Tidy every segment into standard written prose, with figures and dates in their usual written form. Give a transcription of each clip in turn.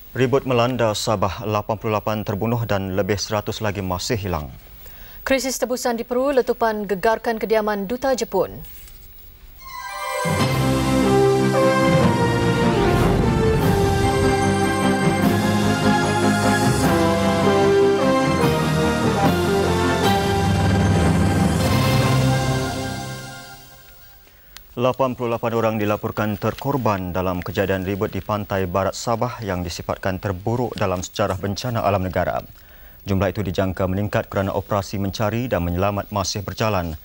Ribut melanda Sabah, 88 terbunuh dan lebih 100 lagi masih hilang. Krisis tebusan di Peru, letupan gegarkan kediaman Duta Jepun. Lapan orang dilaporkan terkorban dalam kejadian ribut di pantai barat Sabah yang disifatkan terburuk dalam sejarah bencana alam negara. Jumlah itu dijangka meningkat kerana operasi mencari dan menyelamat masih berjalan.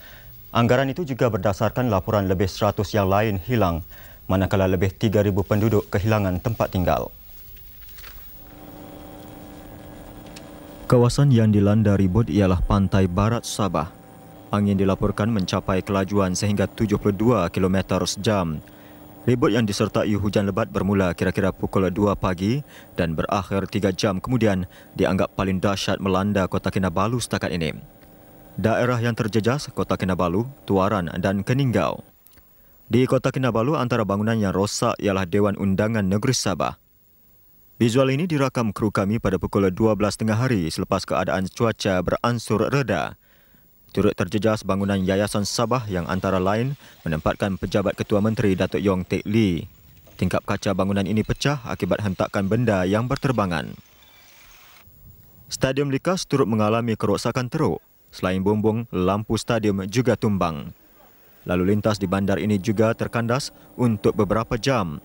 Anggaran itu juga berdasarkan laporan lebih 100 yang lain hilang, manakala lebih 3,000 penduduk kehilangan tempat tinggal. Kawasan yang dilanda ribut ialah pantai barat Sabah. Angin dilaporkan mencapai kelajuan sehingga 72 km sejam. Ribut yang disertai hujan lebat bermula kira-kira pukul 2 pagi dan berakhir 3 jam kemudian dianggap paling dahsyat melanda Kota Kinabalu setakat ini. Daerah yang terjejas Kota Kinabalu, Tuaran dan Keningau. Di Kota Kinabalu, antara bangunan yang rosak ialah Dewan Undangan Negeri Sabah. Visual ini dirakam kru kami pada pukul 12.30 hari selepas keadaan cuaca beransur reda. Turut terjejas bangunan Yayasan Sabah yang antara lain menempatkan Pejabat Ketua Menteri Datuk Yong Teck Lee. Tingkap kaca bangunan ini pecah akibat hentakan benda yang berterbangan. Stadium Likas turut mengalami kerosakan teruk. Selain bumbung, lampu stadium juga tumbang. Lalu lintas di bandar ini juga terkandas untuk beberapa jam.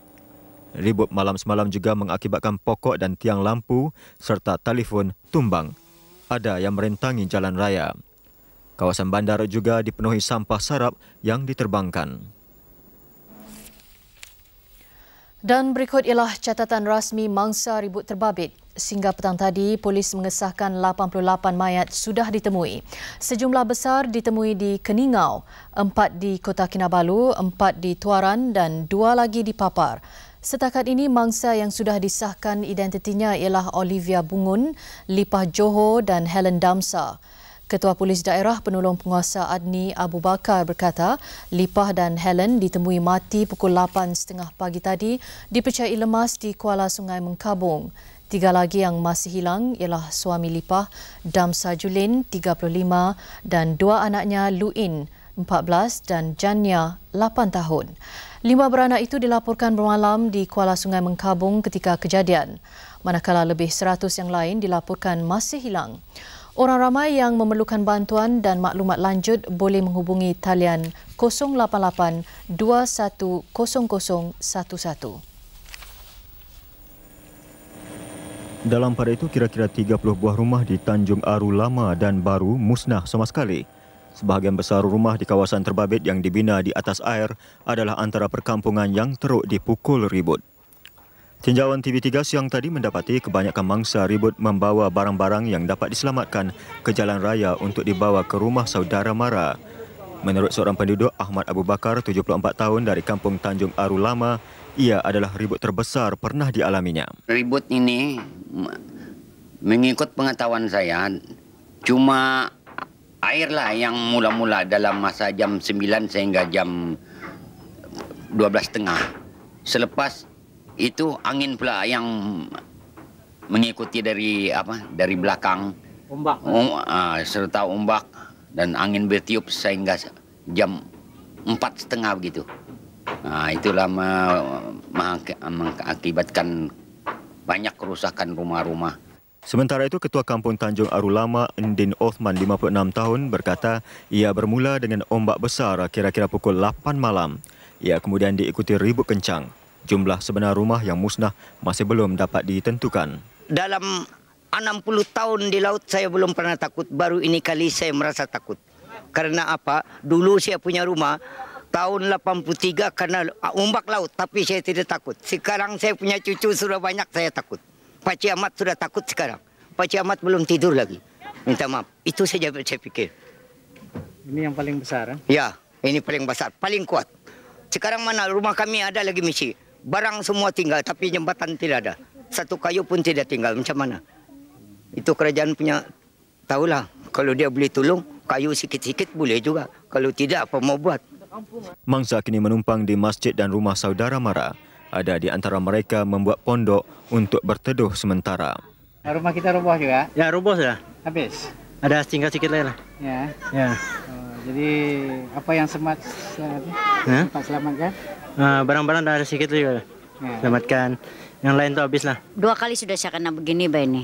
Ribut malam semalam juga mengakibatkan pokok dan tiang lampu serta telefon tumbang. Ada yang merentangi jalan raya. Kawasan bandar juga dipenuhi sampah sarap yang diterbangkan. Dan berikut ialah catatan rasmi mangsa ribut terbabit. Sehingga petang tadi, polis mengesahkan 88 mayat sudah ditemui. Sejumlah besar ditemui di Keningau, 4 di Kota Kinabalu, 4 di Tuaran dan 2 lagi di Papar. Setakat ini, mangsa yang sudah disahkan identitinya ialah Olivia Bungun, Lipah Johor dan Helen Damsa. Ketua Polis Daerah Penolong Penguasa Adni Abu Bakar berkata, Lipah dan Helen ditemui mati pukul 8.30 pagi tadi dipercayai lemas di Kuala Sungai Mengkabung. 3 lagi yang masih hilang ialah suami Lipah, Damsa Julin, 35 dan 2 anaknya Luin, 14 dan Jania, 8 tahun. 5 beranak itu dilaporkan bermalam di Kuala Sungai Mengkabung ketika kejadian, manakala lebih 100 yang lain dilaporkan masih hilang. Orang ramai yang memerlukan bantuan dan maklumat lanjut boleh menghubungi talian 088 210011. Dalam pada itu, kira-kira 30 buah rumah di Tanjung Aru Lama dan Baru musnah sama sekali. Sebahagian besar rumah di kawasan terbabit yang dibina di atas air adalah antara perkampungan yang teruk dipukul ribut. Tinjauan TV3 siang tadi mendapati kebanyakan mangsa ribut membawa barang-barang yang dapat diselamatkan ke jalan raya untuk dibawa ke rumah saudara mara. Menurut seorang penduduk, Ahmad Abu Bakar, 74 tahun dari kampung Tanjung Aru Lama, ia adalah ribut terbesar pernah dialaminya. Ribut ini mengikut pengetahuan saya cuma airlah yang mula-mula dalam masa jam 9 sehingga jam 12.30. Selepas itu angin pula yang mengikuti dari belakang, ombak, serta ombak dan angin bertiup sehingga jam 4.30 begitu. Itulah mengakibatkan banyak kerusakan rumah-rumah. Sementara itu, Ketua Kampung Tanjung Aru Lama, Ndin Othman, 56 tahun, berkata ia bermula dengan ombak besar kira-kira pukul 8 malam. Ia kemudian diikuti ribut kencang. Jumlah sebenar rumah yang musnah masih belum dapat ditentukan. Dalam 60 tahun di laut saya belum pernah takut. Baru ini kali saya merasa takut. Karena apa? Dulu saya punya rumah tahun 83 karena ombak laut. Tapi saya tidak takut. Sekarang saya punya cucu sudah banyak, saya takut. Pak Cik Ahmad sudah takut sekarang. Pak Cik Ahmad belum tidur lagi. Minta maaf. Itu saja saya pikir. Ini yang paling besar? Ya, ini paling besar. Paling kuat. Sekarang mana rumah kami ada lagi misi. Barang semua tinggal, tapi jembatan tidak ada. Satu kayu pun tidak tinggal. Macam mana? Itu kerajaan punya, tahulah. Kalau dia boleh tolong, kayu sikit-sikit boleh juga. Kalau tidak, apa mau buat? Mangsa kini menumpang di masjid dan rumah saudara mara. Ada di antara mereka membuat pondok untuk berteduh sementara. Rumah kita roboh juga? Ya, roboh sudah. Habis? Ada tinggal sedikit lagi lah. Ya. Ya. Jadi apa yang sempat selamatkan? Barang-barang dah ada sedikit juga. Ya. Selamatkan. Yang lain tu habis lah. 2 kali sudah saya kena begini, Bay ini.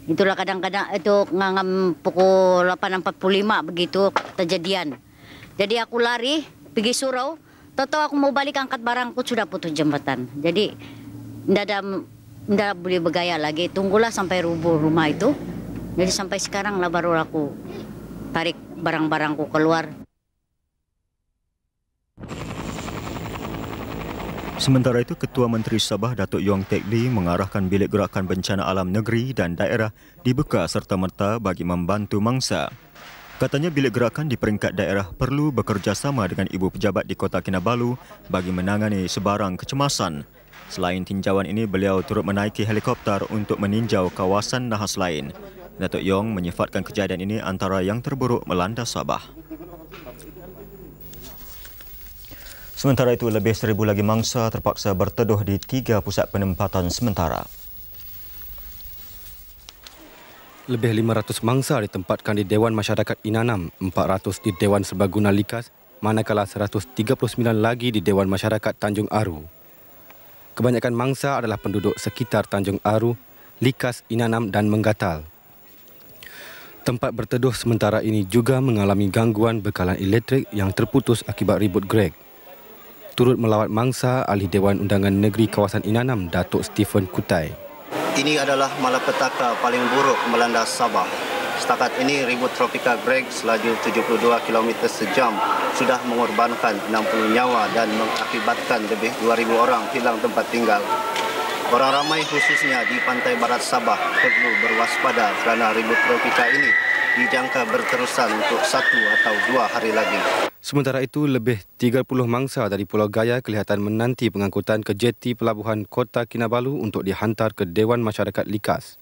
Itulah kadang-kadang itu ngangam pukul 8.45 begitu kejadian. Jadi aku lari pergi surau. Tahu-tahu aku mau balik angkat barangku sudah putus jembatan. Jadi tidak boleh bergaya lagi. Tunggulah sampai rubuh rumah itu. Jadi sampai sekarang lah baru aku tarik barang-barangku keluar. Sementara itu, Ketua Menteri Sabah Datuk Yong Teck Lee mengarahkan bilik gerakan bencana alam negeri dan daerah dibuka serta-merta bagi membantu mangsa. Katanya bilik gerakan di peringkat daerah perlu bekerjasama dengan ibu pejabat di Kota Kinabalu bagi menangani sebarang kecemasan. Selain tinjauan ini, beliau turut menaiki helikopter untuk meninjau kawasan nahas lain. Datuk Yong menyifatkan kejadian ini antara yang terburuk melanda Sabah. Sementara itu, lebih 1,000 lagi mangsa terpaksa berteduh di 3 pusat penempatan sementara. Lebih 500 mangsa ditempatkan di Dewan Masyarakat Inanam, 400 di Dewan Serbaguna Likas, manakala 139 lagi di Dewan Masyarakat Tanjung Aru. Kebanyakan mangsa adalah penduduk sekitar Tanjung Aru, Likas, Inanam dan Menggatal. Tempat berteduh sementara ini juga mengalami gangguan bekalan elektrik yang terputus akibat ribut Greg. Turut melawat mangsa ahli Dewan Undangan Negeri Kawasan Inanam, Datuk Stephen Kutai. Ini adalah malapetaka paling buruk melanda Sabah. Setakat ini ribut tropika Greg selaju 72 km sejam sudah mengorbankan 60 nyawa dan mengakibatkan lebih 2,000 orang hilang tempat tinggal. Orang ramai khususnya di pantai barat Sabah perlu berwaspada kerana ribut tropika ini dijangka berterusan untuk 1 atau 2 hari lagi. Sementara itu, lebih 30 mangsa dari Pulau Gaya kelihatan menanti pengangkutan ke jeti pelabuhan Kota Kinabalu untuk dihantar ke Dewan Masyarakat Likas.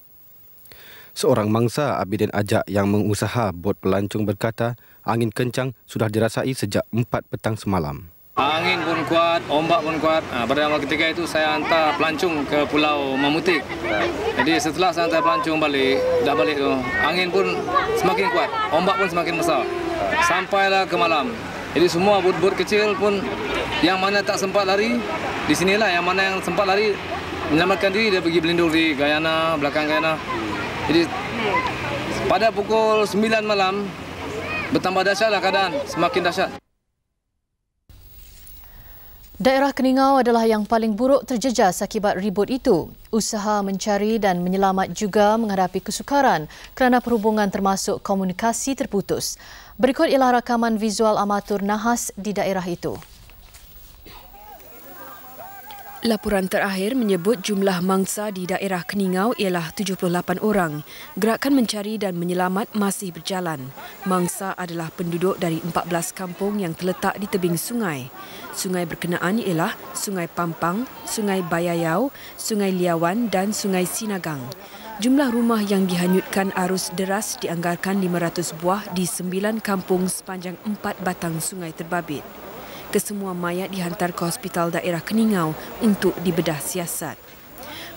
Seorang mangsa, Abidin Ajak, yang mengusaha bot pelancong berkata, angin kencang sudah dirasai sejak 4 petang semalam. Angin pun kuat, ombak pun kuat. Pada ketika itu saya hantar pelancong ke Pulau Mamutik. Jadi setelah saya hantar pelancong dah balik tu, angin pun semakin kuat, ombak pun semakin besar. Sampailah ke malam. Jadi semua bot-bot kecil pun yang mana tak sempat lari, di sinilah yang mana yang sempat lari menyelamatkan diri, dia pergi berlindung di Guyana, belakang Guyana. Jadi pada pukul 9 malam bertambah dahsyatlah keadaan, semakin dahsyat. Daerah Keningau adalah yang paling buruk terjejas akibat ribut itu. Usaha mencari dan menyelamat juga menghadapi kesukaran kerana perhubungan termasuk komunikasi terputus. Berikut ialah rakaman visual amatur nahas di daerah itu. Laporan terakhir menyebut jumlah mangsa di daerah Keningau ialah 78 orang. Gerakan mencari dan menyelamat masih berjalan. Mangsa adalah penduduk dari 14 kampung yang terletak di tebing sungai. Sungai berkenaan ialah Sungai Pampang, Sungai Bayayau, Sungai Liawan dan Sungai Sinagang. Jumlah rumah yang dihanyutkan arus deras dianggarkan 500 buah di 9 kampung sepanjang 4 batang sungai terbabit. Kesemua mayat dihantar ke Hospital Daerah Keningau untuk dibedah siasat.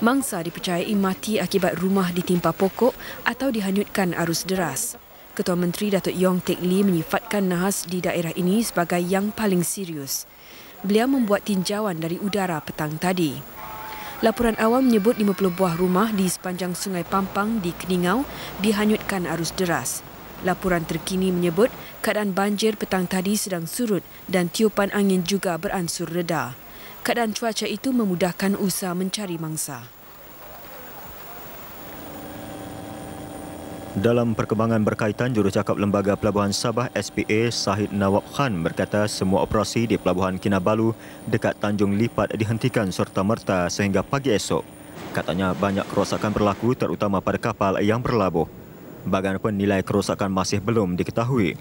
Mangsa dipercayai mati akibat rumah ditimpa pokok atau dihanyutkan arus deras. Ketua Menteri Datuk Yong Teck Lee menyifatkan nahas di daerah ini sebagai yang paling serius. Beliau membuat tinjauan dari udara petang tadi. Laporan awam menyebut 50 buah rumah di sepanjang Sungai Pampang di Keningau dihanyutkan arus deras. Laporan terkini menyebut keadaan banjir petang tadi sedang surut dan tiupan angin juga beransur reda. Keadaan cuaca itu memudahkan usaha mencari mangsa. Dalam perkembangan berkaitan, Jurucakap Lembaga Pelabuhan Sabah SPA Sahid Nawab Khan berkata semua operasi di Pelabuhan Kinabalu dekat Tanjung Lipat dihentikan serta-merta sehingga pagi esok. Katanya banyak kerosakan berlaku terutama pada kapal yang berlabuh. Bagaimanapun nilai kerosakan masih belum diketahui.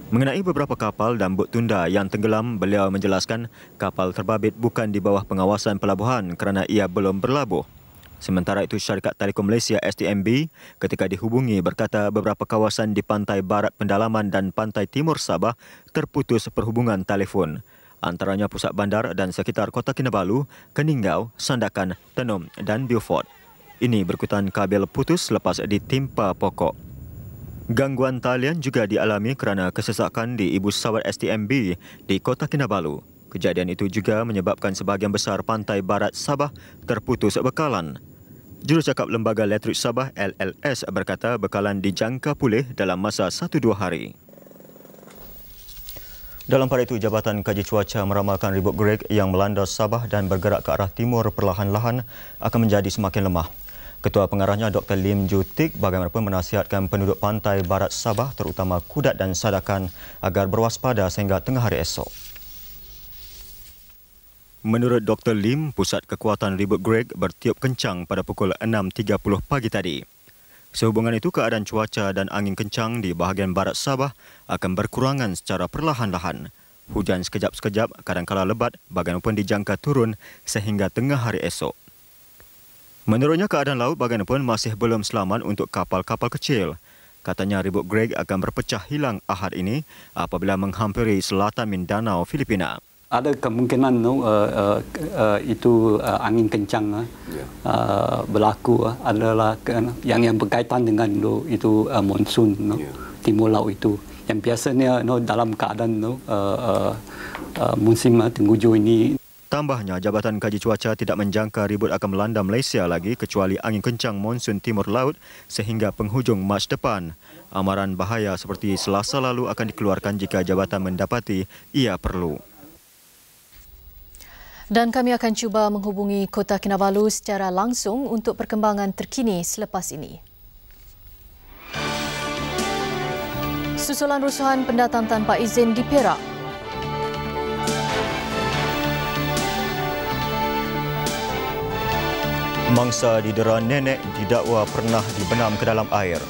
Mengenai beberapa kapal dan bot tunda yang tenggelam, beliau menjelaskan kapal terbabit bukan di bawah pengawasan pelabuhan kerana ia belum berlabuh. Sementara itu, Syarikat Telekom Malaysia STMB ketika dihubungi berkata beberapa kawasan di pantai barat pendalaman dan pantai timur Sabah terputus perhubungan telefon. antaranya pusat bandar dan sekitar Kota Kinabalu, Keningau, Sandakan, Tenom dan Beaufort. Ini berikutan kabel putus selepas ditimpa pokok. Gangguan talian juga dialami kerana kesesakan di ibu sawat STMB di Kota Kinabalu. Kejadian itu juga menyebabkan sebahagian besar pantai barat Sabah terputus bekalan. Jurucakap Lembaga Elektrik Sabah LLS berkata bekalan dijangka pulih dalam masa 1-2 hari. Dalam pada itu, Jabatan Kaji Cuaca meramalkan ribut Greg yang melanda Sabah dan bergerak ke arah timur perlahan-lahan akan menjadi semakin lemah. Ketua pengarahnya Dr. Lim Joo Teek bagaimanapun menasihatkan penduduk pantai barat Sabah terutama Kudat dan Sadakan agar berwaspada sehingga tengah hari esok. Menurut Dr. Lim, pusat kekuatan ribut Greg bertiup kencang pada pukul 6.30 pagi tadi. Sehubungan itu, keadaan cuaca dan angin kencang di bahagian barat Sabah akan berkurangan secara perlahan-lahan. Hujan sekejap-sekejap, kadangkala lebat, bagaimanapun dijangka turun sehingga tengah hari esok. Menurutnya, keadaan laut bagaimanapun masih belum selamat untuk kapal-kapal kecil. Katanya ribut Greg akan berpecah hilang Ahad ini apabila menghampiri selatan Mindanao, Filipina. Ada kemungkinan itu angin kencang berlaku adalah yang berkaitan dengan itu monsun timur laut itu yang biasanya dalam keadaan musim tengguju ini. Tambahnya, Jabatan Kaji Cuaca tidak menjangka ribut akan melanda Malaysia lagi kecuali angin kencang monsun timur laut sehingga penghujung Mac depan. Amaran bahaya seperti Selasa lalu akan dikeluarkan jika jabatan mendapati ia perlu. Dan kami akan cuba menghubungi Kota Kinabalu secara langsung untuk perkembangan terkini selepas ini. Susulan rusuhan pendatang tanpa izin di Perak. Mangsa didera nenek didakwa pernah dibenam ke dalam air.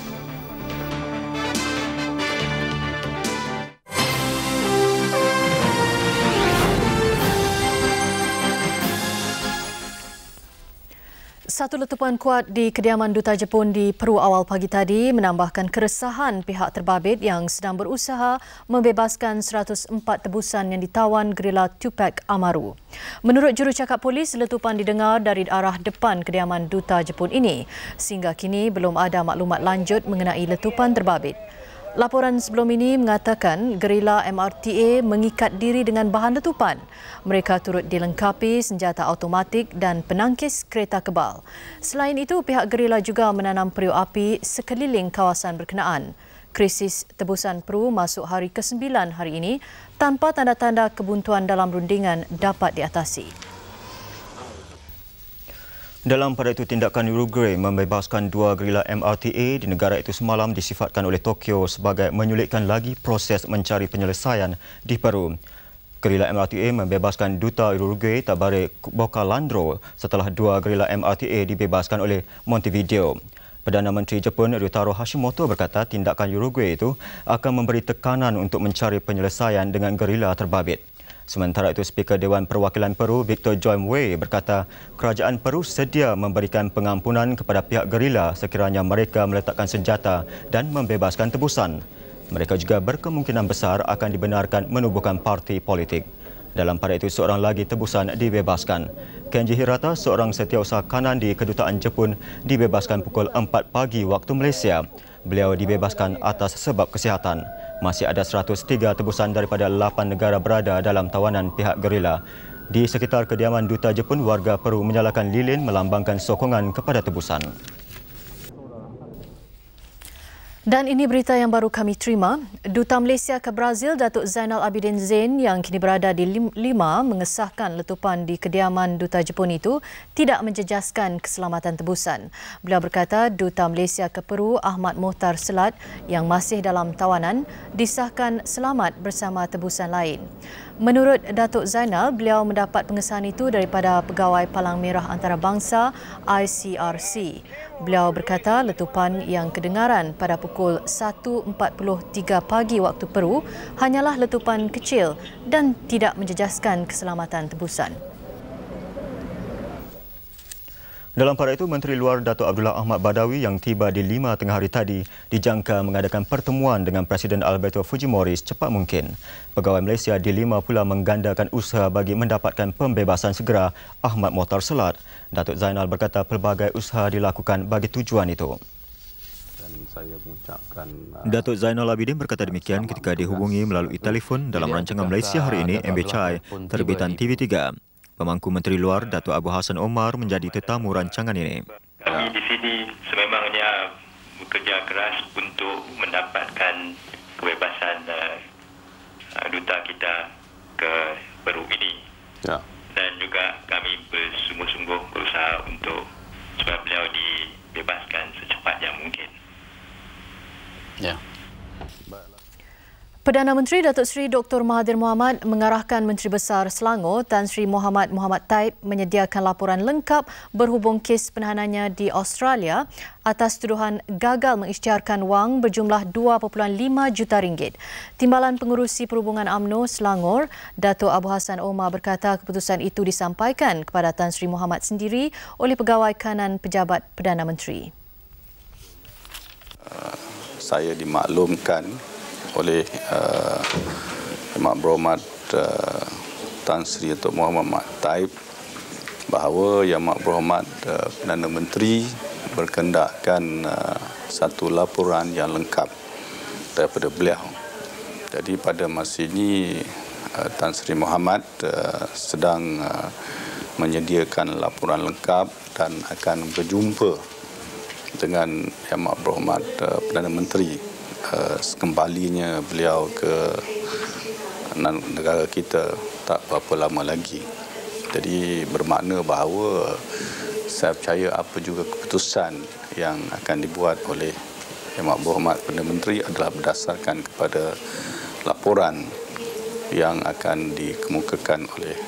Satu letupan kuat di kediaman Duta Jepun di Peru awal pagi tadi menambahkan keresahan pihak terbabit yang sedang berusaha membebaskan 104 tebusan yang ditawan gerila Tupac Amaru. Menurut jurucakap polis, letupan didengar dari arah depan kediaman Duta Jepun ini. Sehingga kini belum ada maklumat lanjut mengenai letupan terbabit. Laporan sebelum ini mengatakan gerila MRTA mengikat diri dengan bahan letupan. Mereka turut dilengkapi senjata automatik dan penangkis kereta kebal. Selain itu, pihak gerila juga menanam periuk api sekeliling kawasan berkenaan. Krisis tebusan Peru masuk hari ke-9 hari ini tanpa tanda-tanda kebuntuan dalam rundingan dapat diatasi. Dalam pada itu, tindakan Uruguay membebaskan 2 gerila MRTA di negara itu semalam disifatkan oleh Tokyo sebagai menyulitkan lagi proses mencari penyelesaian di Peru. Gerila MRTA membebaskan Duta Uruguay Tabaré Bocalandro setelah 2 gerila MRTA dibebaskan oleh Montevideo. Perdana Menteri Jepun Ryutaro Hashimoto berkata tindakan Uruguay itu akan memberi tekanan untuk mencari penyelesaian dengan gerila terbabit. Sementara itu, Speaker Dewan Perwakilan Peru Victor Joy Mue berkata kerajaan Peru sedia memberikan pengampunan kepada pihak gerila sekiranya mereka meletakkan senjata dan membebaskan tebusan. Mereka juga berkemungkinan besar akan dibenarkan menubuhkan parti politik. Dalam pada itu, seorang lagi tebusan dibebaskan. Kenji Hirata, seorang setiausaha kanan di Kedutaan Jepun, dibebaskan pukul 4 pagi waktu Malaysia. Beliau dibebaskan atas sebab kesihatan. Masih ada 103 tebusan daripada 8 negara berada dalam tawanan pihak gerila. Di sekitar kediaman Duta Jepun, warga Peru menyalakan lilin melambangkan sokongan kepada tebusan. Dan ini berita yang baru kami terima. Duta Malaysia ke Brazil, Datuk Zainal Abidin Zain yang kini berada di Lima mengesahkan letupan di kediaman Duta Jepun itu tidak menjejaskan keselamatan tebusan. Beliau berkata Duta Malaysia ke Peru, Ahmad Mohtar Selat yang masih dalam tawanan disahkan selamat bersama tebusan lain. Menurut Datuk Zainal, beliau mendapat pengesahan itu daripada Pegawai Palang Merah Antarabangsa ICRC. Beliau berkata letupan yang kedengaran pada pukul 1.43 pagi waktu Peru hanyalah letupan kecil dan tidak menjejaskan keselamatan tebusan. Dalam pada itu, Menteri Luar Datuk Abdullah Ahmad Badawi yang tiba di Lima tengah hari tadi dijangka mengadakan pertemuan dengan Presiden Alberto Fujimori secepat mungkin. Pegawai Malaysia di Lima pula menggandakan usaha bagi mendapatkan pembebasan segera Ahmad Mohtar Selat. Datuk Zainal berkata pelbagai usaha dilakukan bagi tujuan itu. Saya mengucapkan Datuk Zainal Abidin berkata demikian ketika dihubungi melalui telefon dalam rancangan Malaysia Hari Ini MBCI terbitan TV3. Pemangku Menteri Luar Datuk Abu Hassan Omar menjadi tetamu rancangan ini. Kami di sini sememangnya bekerja keras untuk mendapatkan kebebasan duta kita ke Peru ini. Ya. Dan juga kami bersungguh-sungguh berusaha untuk supaya beliau dibebaskan secepat yang mungkin. Ya. Perdana Menteri Datuk Seri Dr. Mahathir Mohamad mengarahkan Menteri Besar Selangor Tan Sri Muhammad Taib menyediakan laporan lengkap berhubung kes penahanannya di Australia atas tuduhan gagal mengisytiharkan wang berjumlah 2.5 juta ringgit. Timbalan Pengerusi Perhubungan UMNO Selangor, Datuk Abu Hassan Omar berkata keputusan itu disampaikan kepada Tan Sri Muhammad sendiri oleh Pegawai Kanan Pejabat Perdana Menteri. Saya dimaklumkan oleh Mak Berhormat Tan Sri Datuk Muhammad Taib bahawa Yang Mak Berhormat Perdana Menteri berkendakkan satu laporan yang lengkap daripada beliau. Jadi pada masa ini Tan Sri Muhammad sedang menyediakan laporan lengkap dan akan berjumpa dengan Yang Mak Berhormat Perdana Menteri sekembalinya beliau ke negara kita tak berapa lama lagi. Jadi bermakna bahawa saya percaya apa juga keputusan yang akan dibuat oleh Yang Mak Berhormat Perdana Menteri adalah berdasarkan kepada laporan yang akan dikemukakan oleh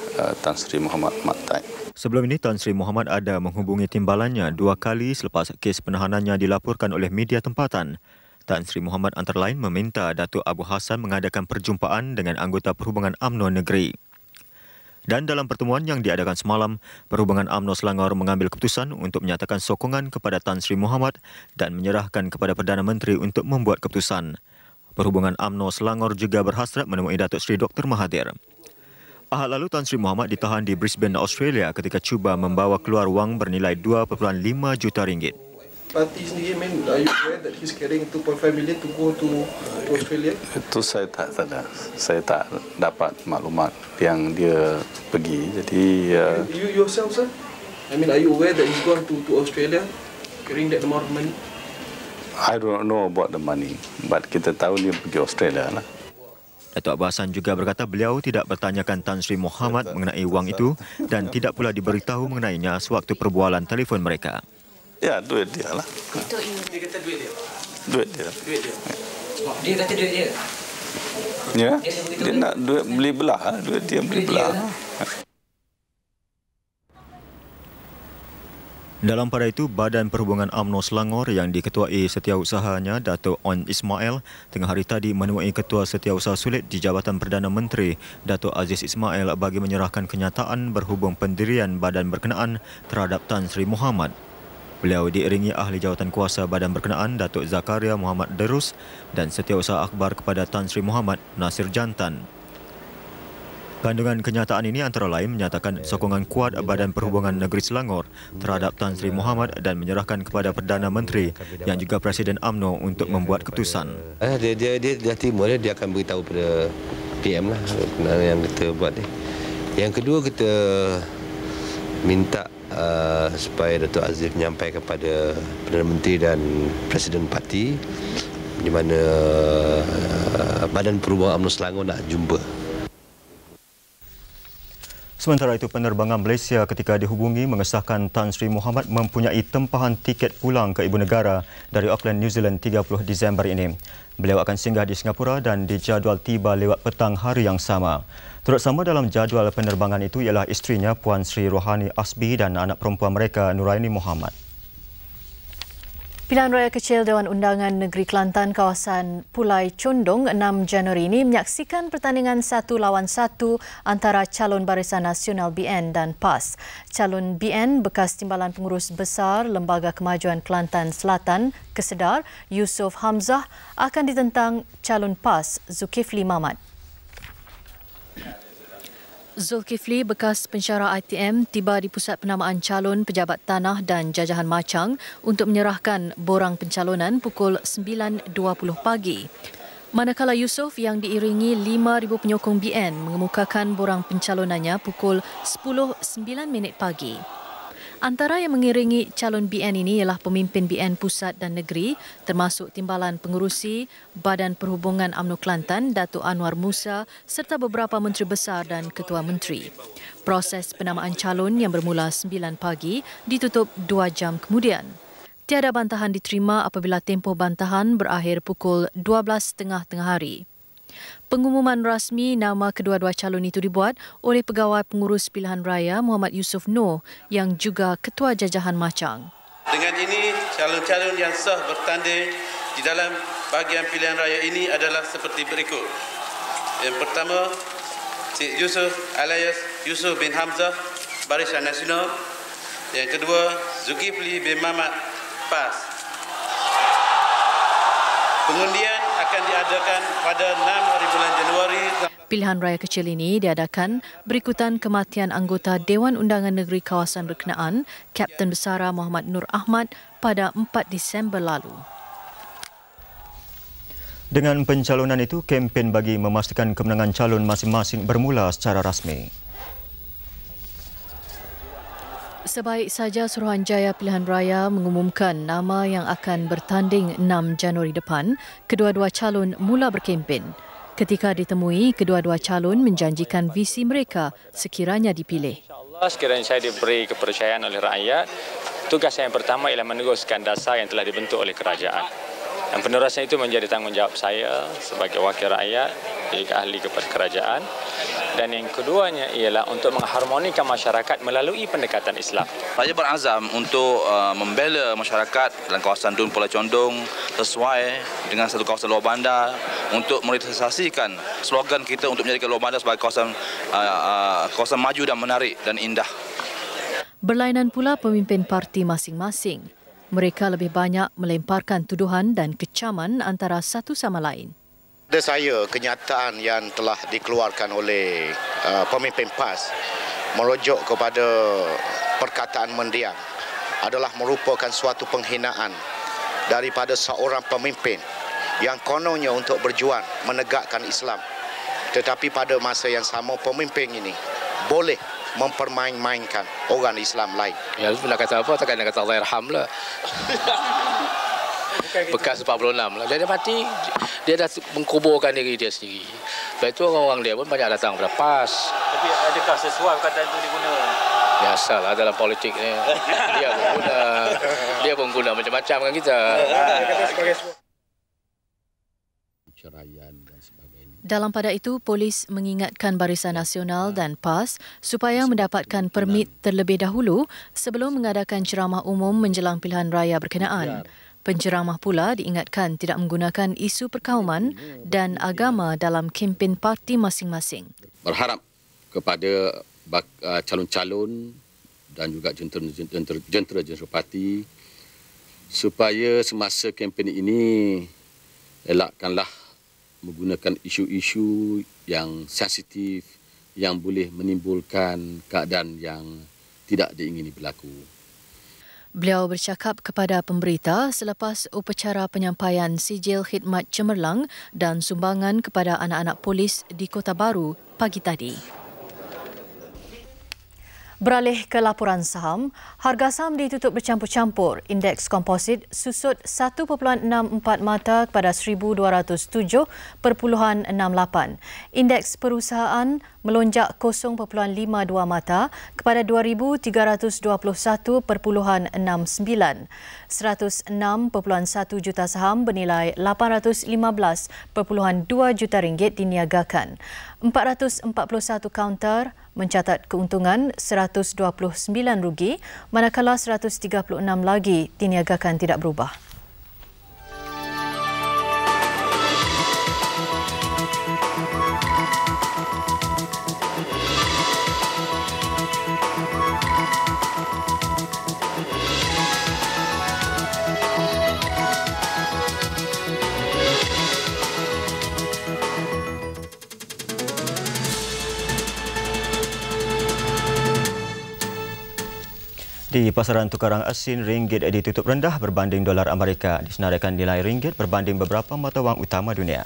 Tan Sri Muhammad Taib. Sebelum ini, Tan Sri Muhammad ada menghubungi timbalannya 2 kali selepas kes penahanannya dilaporkan oleh media tempatan. Tan Sri Muhammad antara lain meminta Datuk Abu Hassan mengadakan perjumpaan dengan anggota Perhubungan UMNO Negeri. Dan dalam pertemuan yang diadakan semalam, Perhubungan UMNO Selangor mengambil keputusan untuk menyatakan sokongan kepada Tan Sri Muhammad dan menyerahkan kepada Perdana Menteri untuk membuat keputusan. Perhubungan UMNO Selangor juga berhasrat menemui Datuk Seri Dr. Mahathir. Ahad lalu, Tan Sri Muhammad ditahan di Brisbane, Australia ketika cuba membawa keluar wang bernilai 2.5 juta ringgit. Parti sendiri, are you aware that he's carrying 2.5 million to go to Australia? Itu saya tak sadar. Saya tak dapat maklumat yang dia pergi. Jadi you yourself, sir? I mean, are you aware that he's gone to Australia carrying that amount of money? I don't know about the money, but kita tahu dia pergi Australia lah. Datuk Abu Hassan juga berkata beliau tidak bertanyakan Tan Sri Muhammad mengenai wang itu dan tidak pula diberitahu mengenainya sewaktu perbualan telefon mereka. Ya, duit dia lah. Dia kata duit dia? Duit dia. Duit dia? Dia kata duit dia? Ya, dia nak duit beli belah. Duit dia beli belah. Dalam pada itu, Badan Perhubungan UMNO Selangor yang diketuai setiausahanya Datuk On Ismail tengah hari tadi menemui Ketua Setiausaha Sulit di Jabatan Perdana Menteri Datuk Aziz Ismail bagi menyerahkan kenyataan berhubung pendirian badan berkenaan terhadap Tan Sri Muhammad. Beliau diiringi ahli jawatan kuasa badan berkenaan Datuk Zakaria Muhammad Derus dan Setiausaha Akhbar kepada Tan Sri Muhammad Nasir Jantan. Kandungan kenyataan ini antara lain menyatakan sokongan kuat Badan Perhubungan Negeri Selangor terhadap Tan Sri Muhammad dan menyerahkan kepada Perdana Menteri yang juga Presiden UMNO untuk membuat keputusan. Dia dah terima dia akan beritahu pada PM lah yang kita buat ni. Yang kedua, kita minta supaya Datuk Aziz menyampaikan kepada Perdana Menteri dan Presiden Parti di mana Badan Perhubungan UMNO Selangor nak jumpa. Sementara itu, penerbangan Malaysia ketika dihubungi mengesahkan Tan Sri Muhammad mempunyai tempahan tiket pulang ke ibu negara dari Auckland, New Zealand 30 Disember ini. Beliau akan singgah di Singapura dan dijadual tiba lewat petang hari yang sama. Turut sama dalam jadual penerbangan itu ialah isterinya Puan Sri Rohani Asbi dan anak perempuan mereka Nuraini Muhammad. Pilihan Raya Kecil Dewan Undangan Negeri Kelantan kawasan Pulai Condong 6 Januari ini menyaksikan pertandingan 1 lawan 1 antara calon Barisan Nasional BN dan PAS. Calon BN bekas Timbalan Pengurus Besar Lembaga Kemajuan Kelantan Selatan Kesedar Yusof Hamzah akan ditentang calon PAS Zulkifli Mamat. Zulkifli, bekas pensyarah ITM, tiba di Pusat Penamaan Calon Pejabat Tanah dan Jajahan Machang untuk menyerahkan borang pencalonan pukul 9.20 pagi. Manakala Yusof yang diiringi 5,000 penyokong BN mengemukakan borang pencalonannya pukul 10.09 pagi. Antara yang mengiringi calon BN ini ialah pemimpin BN Pusat dan Negeri termasuk Timbalan Pengurusi Badan Perhubungan UMNO Kelantan Datuk Anwar Musa serta beberapa menteri besar dan ketua menteri. Proses penamaan calon yang bermula 9 pagi ditutup 2 jam kemudian. Tiada bantahan diterima apabila tempoh bantahan berakhir pukul 12.30 tengah hari. Pengumuman rasmi nama kedua-dua calon itu dibuat oleh Pegawai Pengurus Pilihan Raya Muhammad Yusof Noor yang juga Ketua Jajahan Machang. Dengan ini, calon-calon yang sah bertanding di dalam bahagian pilihan raya ini adalah seperti berikut. Yang pertama, Cik Yusof alias Yusof bin Hamzah, Barisan Nasional. Yang kedua, Zulkifli bin Mamat, PAS. Pengundian akan diadakan pada 6 hari bulan Januari. Pilihan raya kecil ini diadakan berikutan kematian anggota Dewan Undangan Negeri kawasan berkenaan, Kapten Besara Muhammad Nur Ahmad pada 4 Disember lalu. Dengan pencalonan itu, kempen bagi memastikan kemenangan calon masing-masing bermula secara rasmi. Sebaik saja Suruhanjaya Pilihan Raya mengumumkan nama yang akan bertanding 6 Januari depan, kedua-dua calon mula berkempen. Ketika ditemui, kedua-dua calon menjanjikan visi mereka sekiranya dipilih. InsyaAllah sekiranya saya diberi kepercayaan oleh rakyat, tugas saya yang pertama ialah meneruskan dasar yang telah dibentuk oleh kerajaan. Dan penerusan itu menjadi tanggungjawab saya sebagai wakil rakyat, sebagai ahli kepada kerajaan. Dan yang keduanya ialah untuk mengharmonikan masyarakat melalui pendekatan Islam. Raja berazam untuk membela masyarakat dalam kawasan Dun Pulai Condong sesuai dengan satu kawasan luar bandar untuk merealisasikan slogan kita untuk menjadikan luar bandar sebagai kawasan maju dan menarik dan indah. Berlainan pula pemimpin parti masing-masing. Mereka lebih banyak melemparkan tuduhan dan kecaman antara satu sama lain. Pada saya, kenyataan yang telah dikeluarkan oleh pemimpin PAS merujuk kepada perkataan mendiang adalah merupakan suatu penghinaan daripada seorang pemimpin yang kononnya untuk berjuang menegakkan Islam. Tetapi pada masa yang sama, pemimpin ini boleh mempermain-mainkan orang Islam lain. Ya, nak kata apa? Takkan nak kata Allah yarham lah. Bekas 46 lah. Dia mati, dia dah mengkuburkan diri dia sendiri. Lepas itu orang-orang dia pun banyak datang pada PAS. Tapi adakah sesuai perkataan itu diguna? Biasalah dalam politik ni. Dia pun guna macam-macam kan kita. Dalam pada itu, polis mengingatkan Barisan Nasional dan PAS supaya mendapatkan permit terlebih dahulu sebelum mengadakan ceramah umum menjelang pilihan raya berkenaan. Penceramah pula diingatkan tidak menggunakan isu perkauman dan agama dalam kempen parti masing-masing. Berharap kepada calon-calon dan juga jentera-jentera parti supaya semasa kempen ini elakkanlah menggunakan isu-isu yang sensitif yang boleh menimbulkan keadaan yang tidak diingini berlaku. Beliau bercakap kepada pemberita selepas upacara penyampaian sijil khidmat cemerlang dan sumbangan kepada anak-anak polis di Kota Baru pagi tadi. Beralih ke laporan saham, harga saham ditutup bercampur-campur. Indeks komposit susut 1.64 mata kepada 1,207.68. Indeks perusahaan melonjak 0.52 mata kepada 2,321.69. 106.1 juta saham bernilai 815.2 juta ringgit diniagakan. 441 kaunter mencatat keuntungan 129 rugi, manakala 136 lagi diniagakan tidak berubah. Di pasaran tukaran asin, ringgit ditutup rendah berbanding dolar Amerika. Disenaraikan nilai ringgit berbanding beberapa mata wang utama dunia.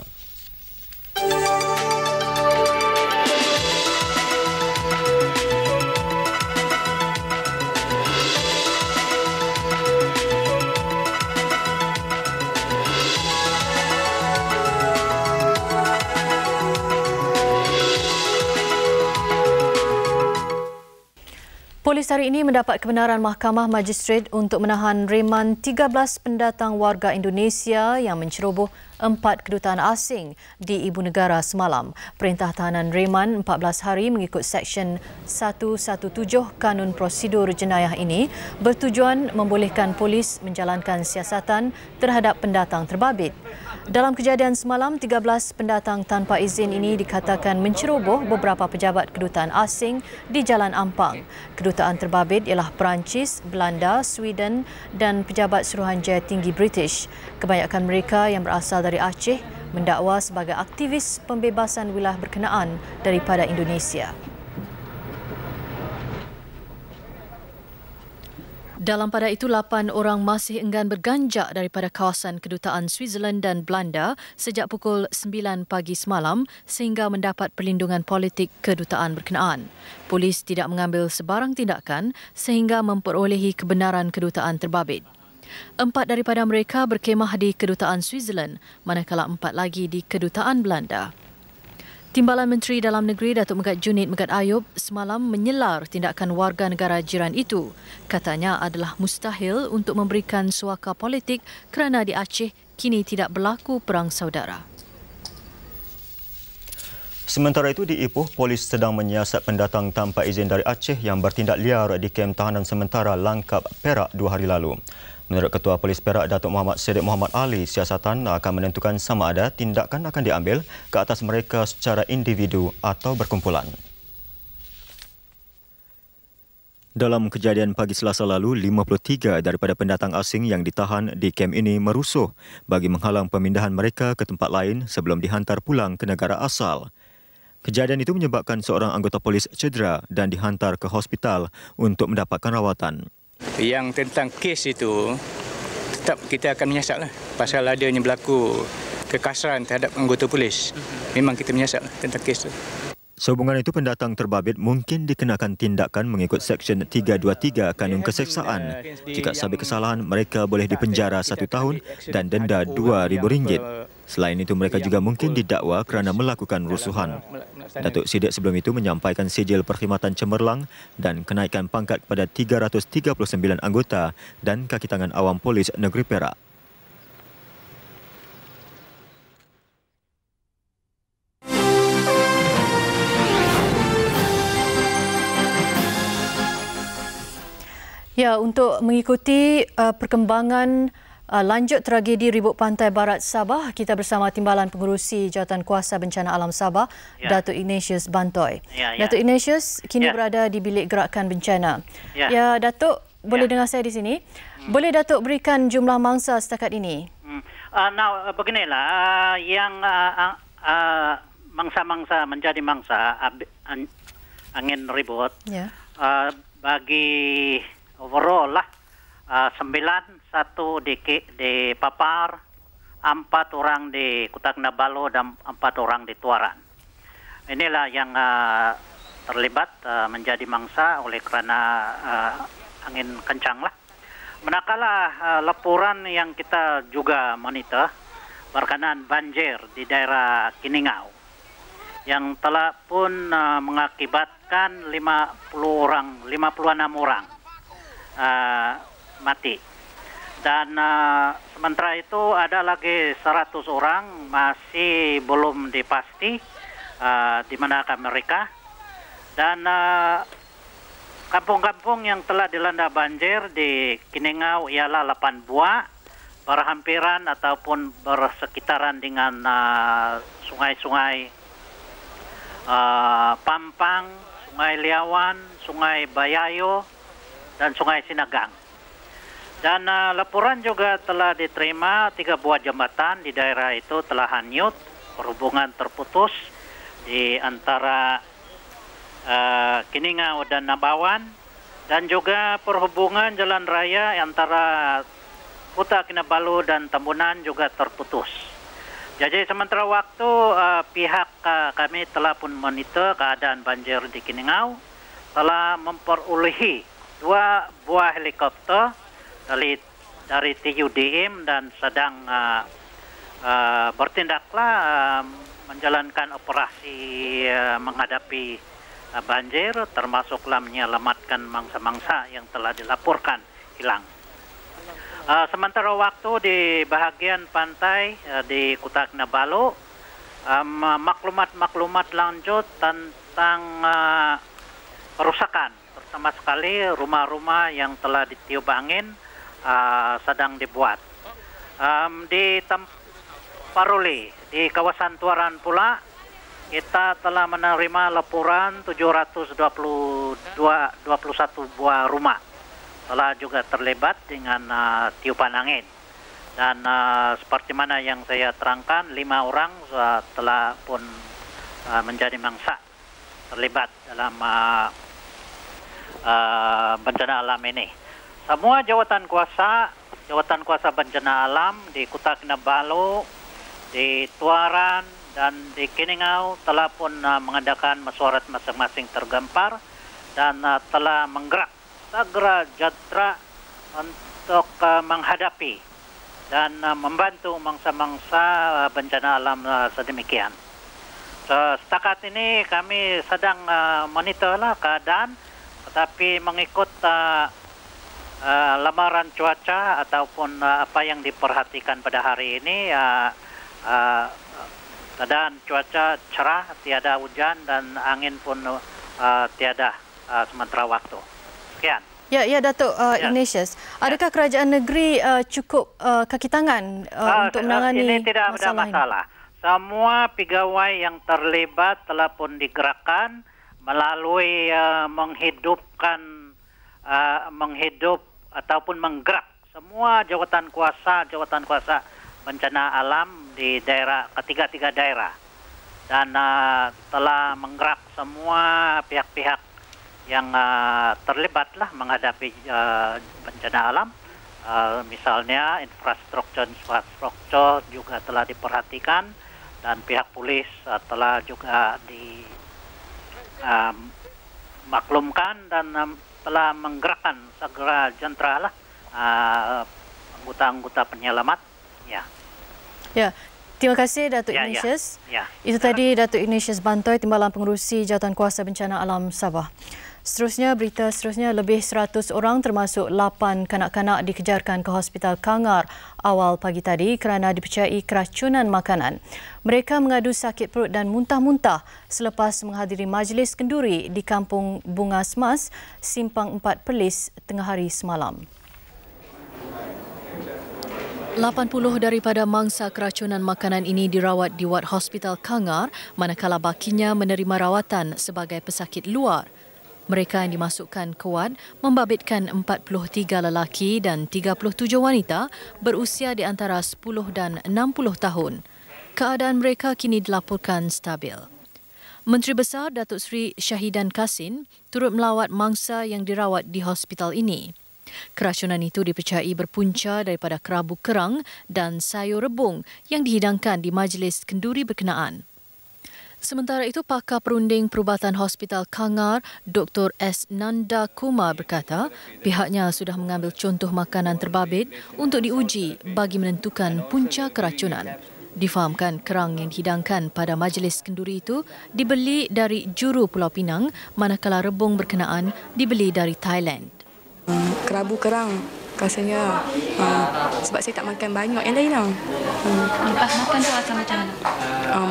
Polis hari ini mendapat kebenaran Mahkamah Magistrate untuk menahan reman 13 pendatang warga Indonesia yang menceroboh 4 kedutaan asing di ibu negara semalam. Perintah tahanan reman 14 hari mengikut Seksyen 117 Kanun Prosedur Jenayah ini bertujuan membolehkan polis menjalankan siasatan terhadap pendatang terbabit. Dalam kejadian semalam, 13 pendatang tanpa izin ini dikatakan menceroboh beberapa pejabat kedutaan asing di Jalan Ampang. Kedutaan terbabit ialah Perancis, Belanda, Sweden dan pejabat Suruhanjaya Tinggi British. Kebanyakan mereka yang berasal dari Aceh mendakwa sebagai aktivis pembebasan wilayah berkenaan daripada Indonesia. Dalam pada itu, 8 orang masih enggan berganjak daripada kawasan kedutaan Switzerland dan Belanda sejak pukul 9 pagi semalam sehingga mendapat perlindungan politik kedutaan berkenaan. Polis tidak mengambil sebarang tindakan sehingga memperolehi kebenaran kedutaan terbabit. 4 daripada mereka berkemah di kedutaan Switzerland, manakala 4 lagi di kedutaan Belanda. Timbalan Menteri Dalam Negeri Datuk Megat Junid Megat Ayub semalam menyelar tindakan warga negara jiran itu. Katanya adalah mustahil untuk memberikan suaka politik kerana di Aceh kini tidak berlaku perang saudara. Sementara itu di Ipoh, polis sedang menyiasat pendatang tanpa izin dari Aceh yang bertindak liar di kem tahanan sementara Langkap, Perak 2 hari lalu. Menurut Ketua Polis Perak Datuk Muhammad Siddiq Muhammad Ali, siasatan akan menentukan sama ada tindakan akan diambil ke atas mereka secara individu atau berkumpulan. Dalam kejadian pagi Selasa lalu, 53 daripada pendatang asing yang ditahan di kem ini merusuh bagi menghalang pemindahan mereka ke tempat lain sebelum dihantar pulang ke negara asal. Kejadian itu menyebabkan seorang anggota polis cedera dan dihantar ke hospital untuk mendapatkan rawatan. Yang tentang kes itu, tetap kita akan menyiasatlah. Pasal adanya berlaku kekasaran terhadap anggota polis. Memang kita menyiasatlah tentang kes itu. Sehubungan itu, pendatang terbabit mungkin dikenakan tindakan mengikut Seksyen 323 Kanun Keseksaan. Jika sabit kesalahan, mereka boleh dipenjara 1 tahun dan denda RM2,000. Selain itu, mereka juga mungkin didakwa kerana melakukan rusuhan. Datuk Siddiq sebelum itu menyampaikan sijil perkhidmatan cemerlang dan kenaikan pangkat kepada 339 anggota dan kaki tangan awam polis negeri Perak. Ya, untuk mengikuti perkembangan lanjut tragedi ribut pantai barat Sabah, kita bersama Timbalan Pengurusi Jawatan Kuasa Bencana Alam Sabah, Datuk Ignatius Bantoy. Datuk Ignatius kini berada di bilik gerakan bencana. Ya, Datuk, boleh dengar saya di sini? Boleh Datuk berikan jumlah mangsa setakat ini? Beginilah, yang mangsa-mangsa menjadi mangsa angin ribut bagi overall lah 9, 1 di Papar, 4 orang di Kota Kinabalu dan 4 orang di Tuaran. Inilah yang terlibat menjadi mangsa oleh kerana angin kencang lah. Manakala laporan yang kita juga monitor berkenaan banjir di daerah Kiningau yang telah pun mengakibatkan 56 orang mati. Dan sementara itu ada lagi 100 orang masih belum dipasti di manakah mereka. Dan kampung-kampung yang telah dilanda banjir di Kiningau ialah 8 buah, berhampiran ataupun bersekitaran dengan sungai-sungai Pampang, Sungai Liawan, Sungai Bayayo dan Sungai Sinagang. Dan laporan juga telah diterima 3 buah jambatan di daerah itu telah hanyut, perhubungan terputus di antara Kiningau dan Nabawan, dan juga perhubungan jalan raya antara Kota Kinabalu dan Tambunan juga terputus. Jadi sementara waktu pihak kami telah pun monitor keadaan banjir di Keningau, telah memperolehi 2 buah helikopter dari TUDM dan sedang bertindaklah menjalankan operasi menghadapi banjir, termasuklah menyelamatkan mangsa-mangsa yang telah dilaporkan hilang. Sementara waktu di bahagian pantai di Kota Kinabalu, maklumat lanjut tentang kerusakan, pertama sekali rumah-rumah yang telah ditiup angin sedang dibuat. Di Paroli, di kawasan Tuaran pula, kita telah menerima laporan 721 buah rumah telah juga terlibat dengan tiupan angin. Dan seperti mana yang saya terangkan, 5 orang telah pun menjadi mangsa terlibat dalam bencana alam ini. Semua jawatan kuasa bencana alam di Kota Kinabalu, di Tuaran dan di Keningau telah pun mengadakan mesyuarat masing-masing tergempar dan telah menggerak segera jatra untuk menghadapi dan membantu mangsa-mangsa bencana alam sedemikian. Setakat ini kami sedang monitorlah keadaan, tetapi mengikut lamaran cuaca ataupun apa yang diperhatikan pada hari ini, keadaan cuaca cerah, tiada hujan dan angin pun tiada sementara waktu. Sekian. Ya, Datuk Ignatius. Adakah kerajaan negeri cukup kaki tangan untuk menangani ini? Tidak ada masalah. Semua pegawai yang terlibat telah pun digerakkan melalui menghidup ataupun menggerak semua jawatan kuasa bencana alam di daerah ketiga daerah, dan telah menggerak semua pihak-pihak yang terlibatlah menghadapi bencana alam. Misalnya infrastruktur juga telah diperhatikan dan pihak polis telah juga dimaklumkan dan telah menggerakkan segera jenteralah anggota-anggota penyelamat. Ya. Terima kasih Datuk Ignatius. Itu tadi Datuk Ignatius Bantoy, Timbalan Pengerusi Jawatan Kuasa Bencana Alam Sabah. Berita seterusnya, lebih 100 orang termasuk 8 kanak-kanak dikejarkan ke Hospital Kangar awal pagi tadi kerana dipercayai keracunan makanan. Mereka mengadu sakit perut dan muntah-muntah selepas menghadiri majlis kenduri di Kampung Bunga Semas, Simpang 4 Perlis tengah hari semalam. 80 daripada mangsa keracunan makanan ini dirawat di wad Hospital Kangar, manakala bakinya menerima rawatan sebagai pesakit luar. Mereka yang dimasukkan ke wad membabitkan 43 lelaki dan 37 wanita berusia di antara 10 dan 60 tahun. Keadaan mereka kini dilaporkan stabil. Menteri Besar Datuk Seri Syahidan Kassim turut melawat mangsa yang dirawat di hospital ini. Keracunan itu dipercayai berpunca daripada kerabu kerang dan sayur rebung yang dihidangkan di majlis kenduri berkenaan. Sementara itu, pakar perunding perubatan Hospital Kangar, Dr. S. Nanda Kumar berkata pihaknya sudah mengambil contoh makanan terbabit untuk diuji bagi menentukan punca keracunan. Difahamkan kerang yang dihidangkan pada majlis kenduri itu dibeli dari juru Pulau Pinang, manakala rebung berkenaan dibeli dari Thailand. Kerabu kerang rasanya sebab saya tak makan banyak yang lain lah. Lepas makan tu rasa macam mana?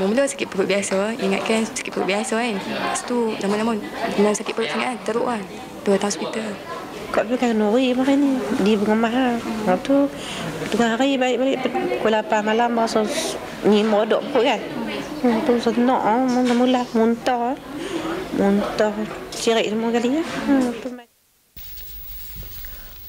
Mula sakit perut biasa, ingatkan sakit perut biasa kan. Lepas tu lama-lama memang sakit perut sangat kan, teruk kan. Tu datang hospital. Kau tu kan nori makan ni di rumah lah. Lepas tu tengah hari balik-balik pukul 8 malam rasa ni modok perut kan. Tu senak mula-mula muntah cirit semua kali ya.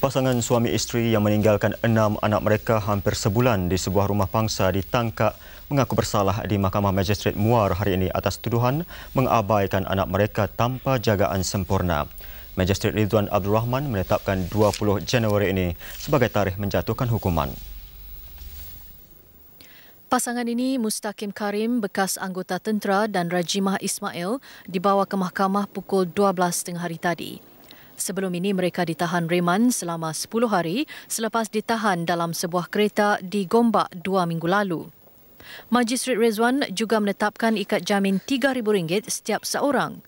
Pasangan suami isteri yang meninggalkan 6 anak mereka hampir sebulan di sebuah rumah pangsa ditangkap mengaku bersalah di Mahkamah Magistrate Muar hari ini atas tuduhan mengabaikan anak mereka tanpa jagaan sempurna. Magistrate Ridwan Abdul Rahman menetapkan 20 Januari ini sebagai tarikh menjatuhkan hukuman. Pasangan ini, Mustaqim Karim, bekas anggota tentera, dan Rajimah Ismail dibawa ke mahkamah pukul 12.30 hari tadi. Sebelum ini mereka ditahan reman selama 10 hari selepas ditahan dalam sebuah kereta di Gombak 2 minggu lalu. Magistrate Rizwan juga menetapkan ikat jamin RM3,000 setiap seorang.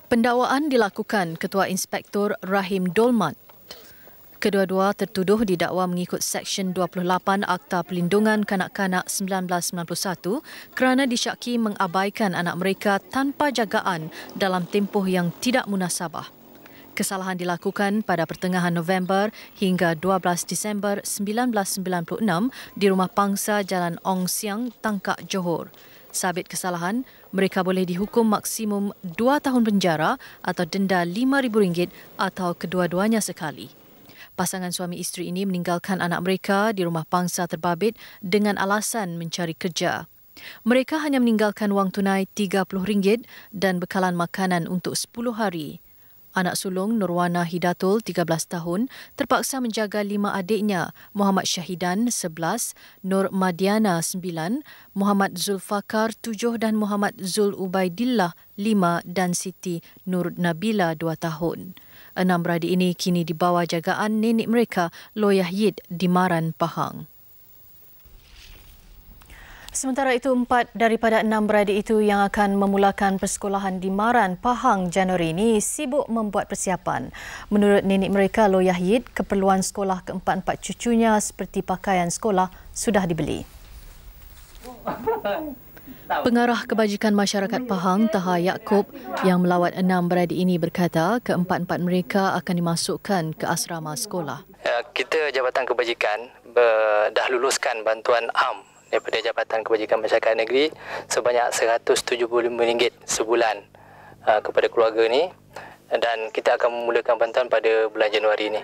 Pendakwaan dilakukan Ketua Inspektor Rahim Dolmat. Kedua-dua tertuduh didakwa mengikut Seksyen 28 Akta Perlindungan Kanak-kanak 1991 kerana disyaki mengabaikan anak mereka tanpa jagaan dalam tempoh yang tidak munasabah. Kesalahan dilakukan pada pertengahan November hingga 12 Disember 1996 di Rumah Pangsa Jalan Ong Siang, Tangkak, Johor. Sabit kesalahan, mereka boleh dihukum maksimum 2 tahun penjara atau denda RM5,000 atau kedua-duanya sekali. Pasangan suami isteri ini meninggalkan anak mereka di rumah pangsa terbabit dengan alasan mencari kerja. Mereka hanya meninggalkan wang tunai RM30 dan bekalan makanan untuk 10 hari. Anak sulung Nurwana Hidatul, 13 tahun, terpaksa menjaga 5 adiknya, Muhammad Syahidan, 11, Nur Madiana, 9, Muhammad Zulfakar, 7 dan Muhammad Zul Ubaidillah, 5 dan Siti Nur Nabila, 2 tahun. 6 beradik ini kini di bawah jagaan nenek mereka, Loyah Yid di Maran, Pahang. Sementara itu, 4 daripada 6 beradik itu yang akan memulakan persekolahan di Maran, Pahang Januari ini sibuk membuat persiapan. Menurut nenek mereka, Loyah Yid, keperluan sekolah keempat-empat cucunya seperti pakaian sekolah sudah dibeli. Pengarah Kebajikan Masyarakat Pahang, Taha Yaakob, yang melawat 6 beradik ini berkata keempat-empat mereka akan dimasukkan ke asrama sekolah. Kita Jabatan Kebajikan dah luluskan bantuan AM daripada Jabatan Kebajikan Masyarakat Negeri sebanyak RM175 sebulan kepada keluarga ni, dan kita akan memulakan bantuan pada bulan Januari ni.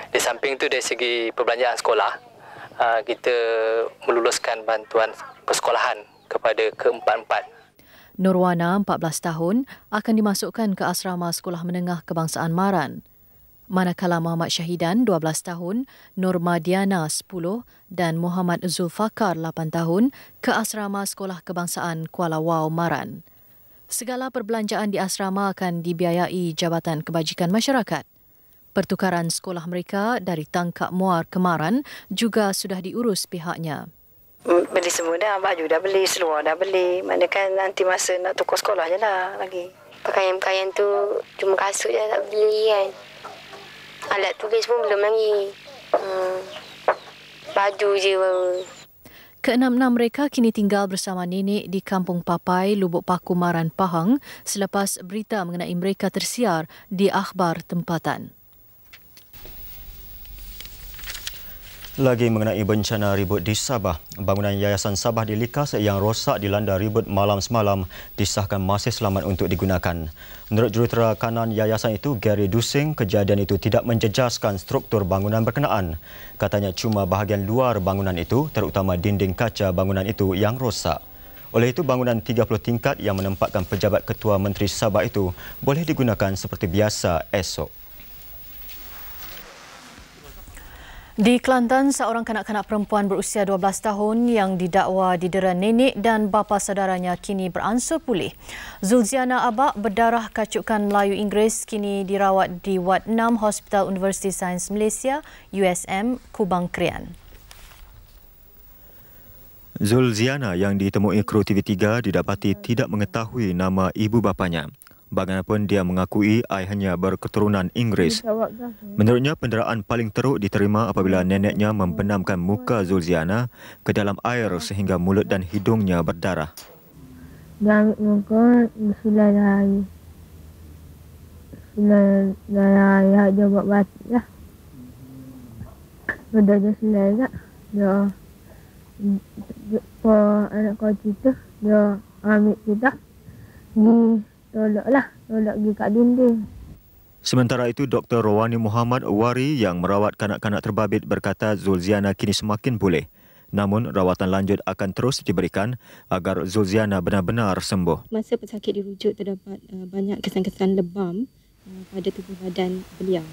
Di samping itu, dari segi perbelanjaan sekolah, kita meluluskan bantuan persekolahan kepada keempat-empat. Nurwana, 14 tahun, akan dimasukkan ke asrama sekolah menengah kebangsaan Maran. Manakala Muhammad Syahidan, 12 tahun, Nur Madiana, 10 dan Muhammad Zulfakar, 8 tahun, ke asrama sekolah kebangsaan Kuala Wau, Maran. Segala perbelanjaan di asrama akan dibiayai Jabatan Kebajikan Masyarakat. Pertukaran sekolah mereka dari Tangkak Muar ke Maran juga sudah diurus pihaknya. Beli semua dah, baju dah beli, seluar dah beli. Mana kan nanti masa nak tukar sekolah je lah lagi. Pakaian-pakaian tu cuma kasut je tak beli kan. Alat tulis pun belum lagi. Baju je baru. Keenam-enam mereka kini tinggal bersama nenek di Kampung Papai, Lubuk Paku, Maran, Pahang selepas berita mengenai mereka tersiar di akhbar tempatan. Lagi mengenai bencana ribut di Sabah, bangunan Yayasan Sabah di Likas yang rosak dilanda ribut malam semalam disahkan masih selamat untuk digunakan. Menurut jurutera kanan yayasan itu, Gary Dusing, kejadian itu tidak menjejaskan struktur bangunan berkenaan. Katanya cuma bahagian luar bangunan itu, terutama dinding kaca bangunan itu yang rosak. Oleh itu, bangunan 30 tingkat yang menempatkan pejabat Ketua Menteri Sabah itu boleh digunakan seperti biasa esok. Di Kelantan, seorang kanak-kanak perempuan berusia 12 tahun yang didakwa didera nenek dan bapa saudaranya kini beransur pulih. Zulziana Abak, berdarah kacukan Melayu Inggeris, kini dirawat di Wad 6 Hospital Universiti Sains Malaysia, USM, Kubang Krian. Zulziana yang ditemui kru TV3 didapati tidak mengetahui nama ibu bapanya. Bagaimanapun dia mengakui ayahnya berketurunan Inggeris. Menurutnya, penderaan paling teruk diterima apabila neneknya membenamkan muka Zulziana ke dalam air sehingga mulut dan hidungnya berdarah. Dia ambil muka, Bismillahirrahmanirrahim. Bismillahirrahmanirrahim, dia buat batik lah. Sudah dia selai tak? Dia anak kecil tu, dia ambil kita. Tolak pergi kat dinding. Sementara itu, Dr. Rowani Muhammad Wari yang merawat kanak-kanak terbabit berkata Zulziana kini semakin pulih. Namun, rawatan lanjut akan terus diberikan agar Zulziana benar-benar sembuh. Masa pesakit dirujuk, terdapat banyak kesan-kesan lebam pada tubuh badan beliau.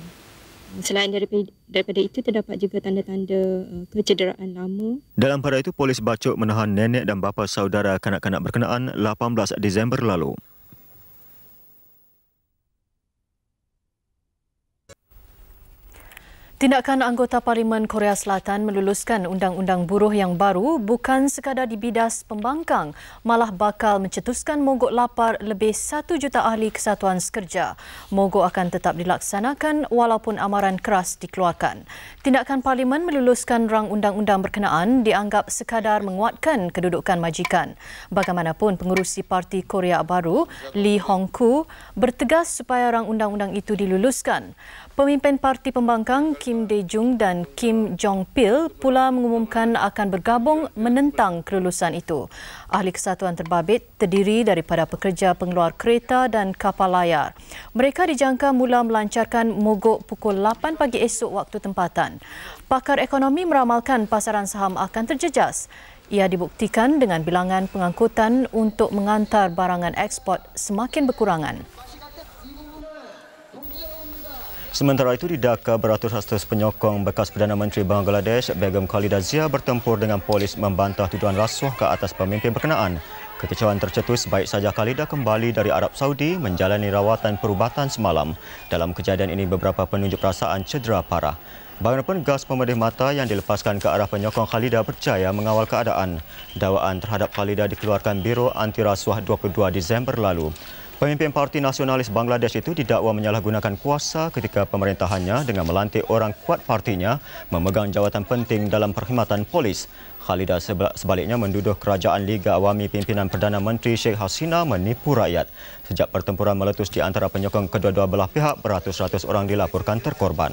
Selain daripada itu, terdapat juga tanda-tanda kecederaan lama. Dalam pada itu, polis bacuk menahan nenek dan bapa saudara kanak-kanak berkenaan 18 Disember lalu. Tindakan anggota Parlimen Korea Selatan meluluskan undang-undang buruh yang baru bukan sekadar dibidas pembangkang, malah bakal mencetuskan mogok lapar lebih 1 juta ahli kesatuan sekerja. Mogok akan tetap dilaksanakan walaupun amaran keras dikeluarkan. Tindakan Parlimen meluluskan rang undang-undang berkenaan dianggap sekadar menguatkan kedudukan majikan. Bagaimanapun, pengurusi Parti Korea Baru, Lee Hong-koo, bertegas supaya rang undang-undang itu diluluskan. Pemimpin Parti Pembangkang Kim Dae-jung dan Kim Jong-pil pula mengumumkan akan bergabung menentang kelulusan itu. Ahli Kesatuan Terbabit terdiri daripada pekerja pengeluar kereta dan kapal layar. Mereka dijangka mula melancarkan mogok pukul 8 pagi esok waktu tempatan. Pakar ekonomi meramalkan pasaran saham akan terjejas. Ia dibuktikan dengan bilangan pengangkutan untuk mengantar barangan ekspor semakin berkurangan. Sementara itu, di Dhaka, beratus-ratus penyokong bekas Perdana Menteri Bangladesh Begum Khalida Zia bertempur dengan polis membantah tuduhan rasuah ke atas pemimpin berkenaan. Kekecewaan tercetus baik saja Khalida kembali dari Arab Saudi menjalani rawatan perubatan semalam. Dalam kejadian ini, beberapa penunjuk perasaan cedera parah. Bagaimanapun, gas pemedih mata yang dilepaskan ke arah penyokong Khalida berjaya mengawal keadaan. Dakwaan terhadap Khalida dikeluarkan Biro Anti Rasuah 22 Disember lalu. Pemimpin Parti Nasionalis Bangladesh itu didakwa menyalahgunakan kuasa ketika pemerintahannya dengan melantik orang kuat partinya memegang jawatan penting dalam perkhidmatan polis. Khalida sebaliknya menduduh kerajaan Liga Awami pimpinan Perdana Menteri Sheikh Hasina menipu rakyat. Sejak pertempuran meletus di antara penyokong kedua-dua belah pihak, beratus-ratus orang dilaporkan terkorban.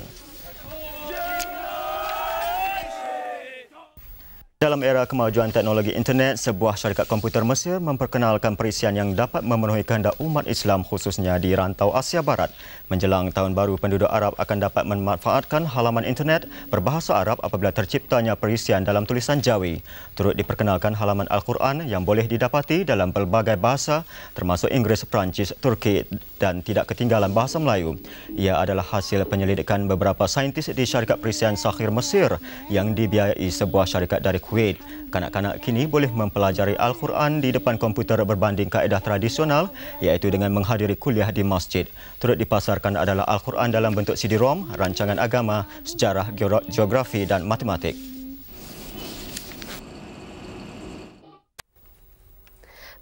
Dalam era kemajuan teknologi internet, sebuah syarikat komputer Mesir memperkenalkan perisian yang dapat memenuhi kehendak umat Islam khususnya di rantau Asia Barat. Menjelang tahun baru, penduduk Arab akan dapat memanfaatkan halaman internet berbahasa Arab apabila terciptanya perisian dalam tulisan Jawi. Turut diperkenalkan halaman Al-Quran yang boleh didapati dalam pelbagai bahasa termasuk Inggeris, Perancis, Turki dan tidak ketinggalan bahasa Melayu. Ia adalah hasil penyelidikan beberapa saintis di syarikat perisian Sakhir Mesir yang dibiayai sebuah syarikat dari Kuwait. Kanak-kanak kini boleh mempelajari Al-Quran di depan komputer berbanding kaedah tradisional iaitu dengan menghadiri kuliah di masjid. Turut dipasarkan adalah Al-Quran dalam bentuk CD-ROM, rancangan agama, sejarah, geografi dan matematik.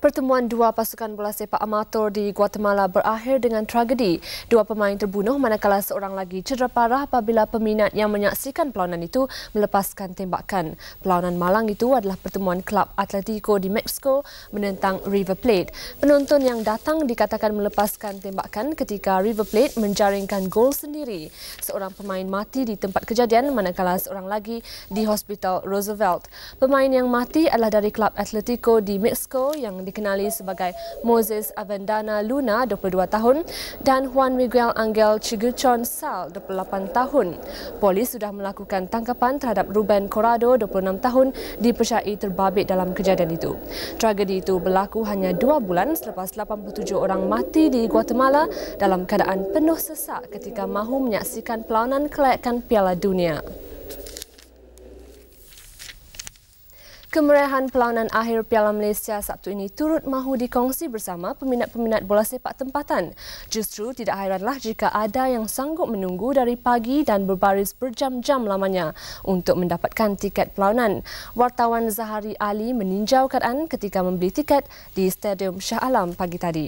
Pertemuan dua pasukan bola sepak amatur di Guatemala berakhir dengan tragedi. Dua pemain terbunuh manakala seorang lagi cedera parah apabila peminat yang menyaksikan perlawanan itu melepaskan tembakan. Perlawanan malang itu adalah pertemuan klub Atletico di Mexico menentang River Plate. Penonton yang datang dikatakan melepaskan tembakan ketika River Plate menjaringkan gol sendiri. Seorang pemain mati di tempat kejadian manakala seorang lagi di Hospital Roosevelt. Pemain yang mati adalah dari klub Atletico di Mexico yang dikenali sebagai Moses Avendana Luna, 22 tahun dan Juan Miguel Angel Chiguchon Sal, 28 tahun. Polis sudah melakukan tangkapan terhadap Ruben Corrado, 26 tahun, dipercayai terbabit dalam kejadian itu. Tragedi itu berlaku hanya 2 bulan selepas 87 orang mati di Guatemala dalam keadaan penuh sesak ketika mahu menyaksikan perlawanan kelayakan Piala Dunia. Kemeriahan perlawanan akhir Piala Malaysia Sabtu ini turut mahu dikongsi bersama peminat-peminat bola sepak tempatan. Justru tidak hairanlah jika ada yang sanggup menunggu dari pagi dan berbaris berjam-jam lamanya untuk mendapatkan tiket perlawanan. Wartawan Zahari Ali meninjau keadaan ketika membeli tiket di Stadium Shah Alam pagi tadi.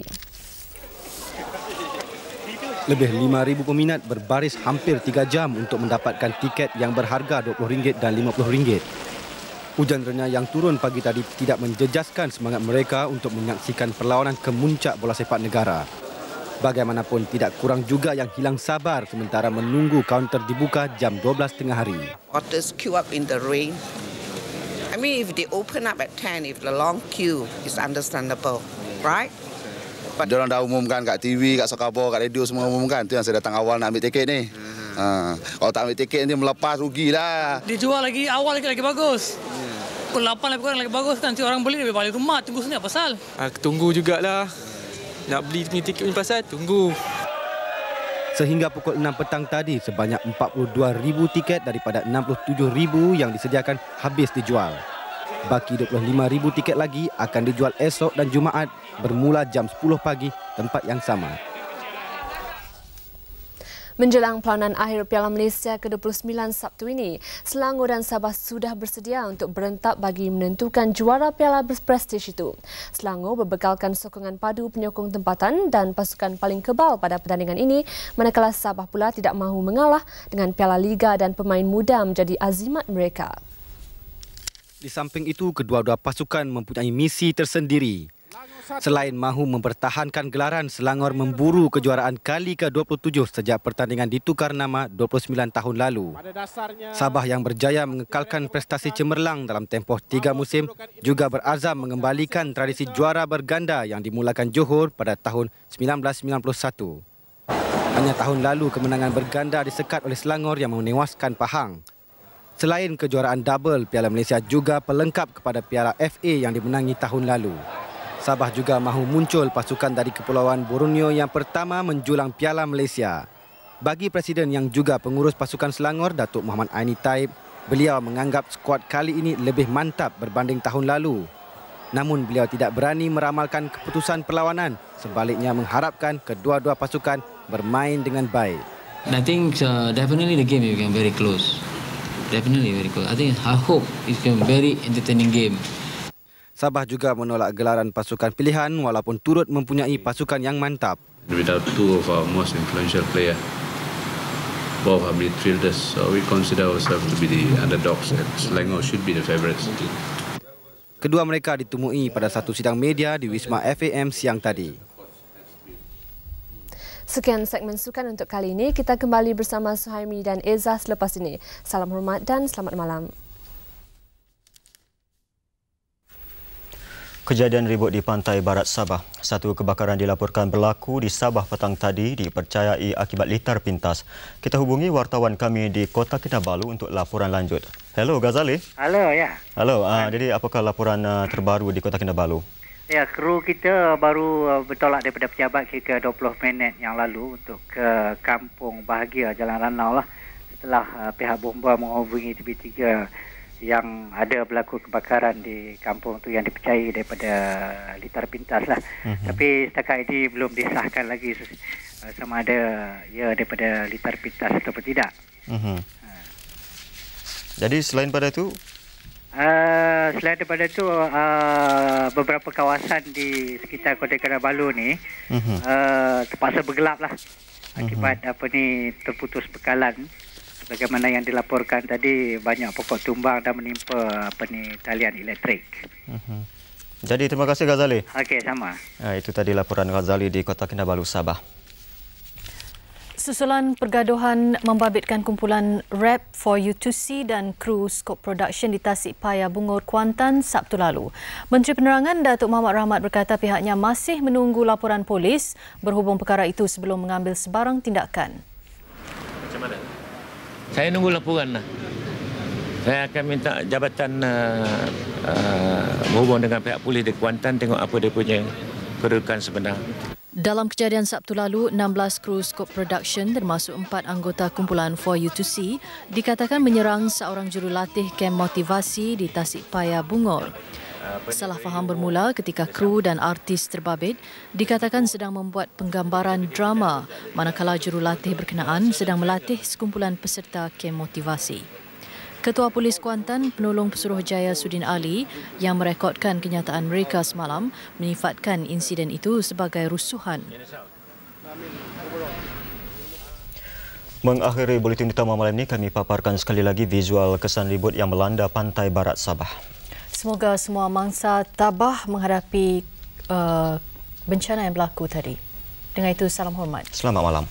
Lebih 5,000 peminat berbaris hampir 3 jam untuk mendapatkan tiket yang berharga RM20 dan RM50. Hujan renyah yang turun pagi tadi tidak menjejaskan semangat mereka untuk menyaksikan perlawanan kemuncak bola sepak negara. Bagaimanapun tidak kurang juga yang hilang sabar sementara menunggu kaunter dibuka jam 12 tengah hari. Otters queue up in the rain. I mean, if they open up at 10, if the long queue is understandable, right? Diorang dah umumkan kat TV, kat Sokabo, kat radio semua umumkan. Itu yang saya datang awal nak ambil tiket ni. Kalau tak ambil tiket nanti melepas rugilah. Dijual lagi awal lagi bagus. Pukul 8 lebih kurang lagi bagus kan. Nanti orang beli lebih balik rumah. Tunggu sini apa pasal? Tunggu jugalah. Nak beli punya tiket punya pasal, tunggu. Sehingga pukul 6 petang tadi, sebanyak 42,000 tiket daripada 67,000 yang disediakan habis dijual. Baki 25,000 tiket lagi akan dijual esok dan Jumaat bermula jam 10 pagi tempat yang sama. Menjelang peranan akhir Piala Malaysia ke-29 Sabtu ini, Selangor dan Sabah sudah bersedia untuk berentak bagi menentukan juara piala berprestij itu. Selangor berbekalkan sokongan padu penyokong tempatan dan pasukan paling kebal pada pertandingan ini, manakala Sabah pula tidak mahu mengalah dengan Piala Liga dan pemain muda menjadi azimat mereka. Di samping itu, kedua-dua pasukan mempunyai misi tersendiri. Selain mahu mempertahankan gelaran, Selangor memburu kejuaraan kali ke-27 sejak pertandingan ditukar nama 29 tahun lalu. Sabah yang berjaya mengekalkan prestasi cemerlang dalam tempoh 3 musim juga berazam mengembalikan tradisi juara berganda yang dimulakan Johor pada tahun 1991. Hanya tahun lalu kemenangan berganda disekat oleh Selangor yang menewaskan Pahang. Selain kejuaraan double, Piala Malaysia juga pelengkap kepada Piala FA yang dimenangi tahun lalu. Sabah juga mahu muncul pasukan dari Kepulauan Borneo yang pertama menjulang Piala Malaysia. Bagi Presiden yang juga pengurus pasukan Selangor, Datuk Muhammad Aini Taib, beliau menganggap skuad kali ini lebih mantap berbanding tahun lalu. Namun beliau tidak berani meramalkan keputusan perlawanan, sebaliknya mengharapkan kedua-dua pasukan bermain dengan baik. I think definitely the game became very close. Definitely very close. I hope it's a very entertaining game. Sabah juga menolak gelaran pasukan pilihan walaupun turut mempunyai pasukan yang mantap. Without two of our most influential players, both are midfielders, so we consider ourselves to be the underdogs and Selangor should be the favourites. Kedua mereka ditemui pada satu sidang media di Wisma FAM siang tadi. Sekian segmen sukan untuk kali ini. Kita kembali bersama Suhaimi dan Eza selepas ini. Salam hormat dan selamat malam. Kejadian ribut di pantai barat Sabah. Satu kebakaran dilaporkan berlaku di Sabah petang tadi dipercayai akibat litar pintas. Kita hubungi wartawan kami di Kota Kinabalu untuk laporan lanjut. Hello Ghazali. Halo ya. Halo, jadi apakah laporan terbaru di Kota Kinabalu? Ya, kru kita baru bertolak daripada pejabat kira 20 minit yang lalu untuk ke Kampung Bahagia Jalan Ranau lah. Setelah pihak bomba menghubungi TV3 yang ada berlaku kebakaran di kampung tu yang dipercayai daripada litar pintas lah. Tapi setakat ini belum disahkan lagi sama ada ya daripada litar pintas ataupun tidak. Jadi selain pada itu? Selain daripada itu, beberapa kawasan di sekitar Kota Kinabalu ni terpaksa bergelap lah akibat terputus bekalan. Bagaimana yang dilaporkan tadi, banyak pokok tumbang dan menimpa talian elektrik. Jadi terima kasih Ghazali. Okey, sama. Itu tadi laporan Ghazali di Kota Kinabalu, Sabah. Susulan pergaduhan membabitkan kumpulan Rap for You to See dan kru Scope Production di Tasikpaya Bungur, Kuantan Sabtu lalu. Menteri Penerangan Datuk Muhammad Rahmat berkata pihaknya masih menunggu laporan polis berhubung perkara itu sebelum mengambil sebarang tindakan. Macam mana? Saya nunggu laporan lah. Saya akan minta jabatan berhubung dengan pihak polis di Kuantan tengok apa dia punya kedudukan sebenar. Dalam kejadian Sabtu lalu, 16 kru Scope Production termasuk 4 anggota kumpulan For You to See dikatakan menyerang seorang jurulatih kem motivasi di Tasikpaya Bungur. Salah faham bermula ketika kru dan artis terbabit dikatakan sedang membuat penggambaran drama manakala jurulatih berkenaan sedang melatih sekumpulan peserta kem motivasi. Ketua Polis Kuantan, Penolong Pesuruhjaya Sudin Ali yang merekodkan kenyataan mereka semalam menyifatkan insiden itu sebagai rusuhan. Mengakhiri buletin utama malam ini, kami paparkan sekali lagi visual kesan ribut yang melanda pantai barat Sabah. Semoga semua mangsa tabah menghadapi bencana yang berlaku tadi. Dengan itu, salam hormat. Selamat malam.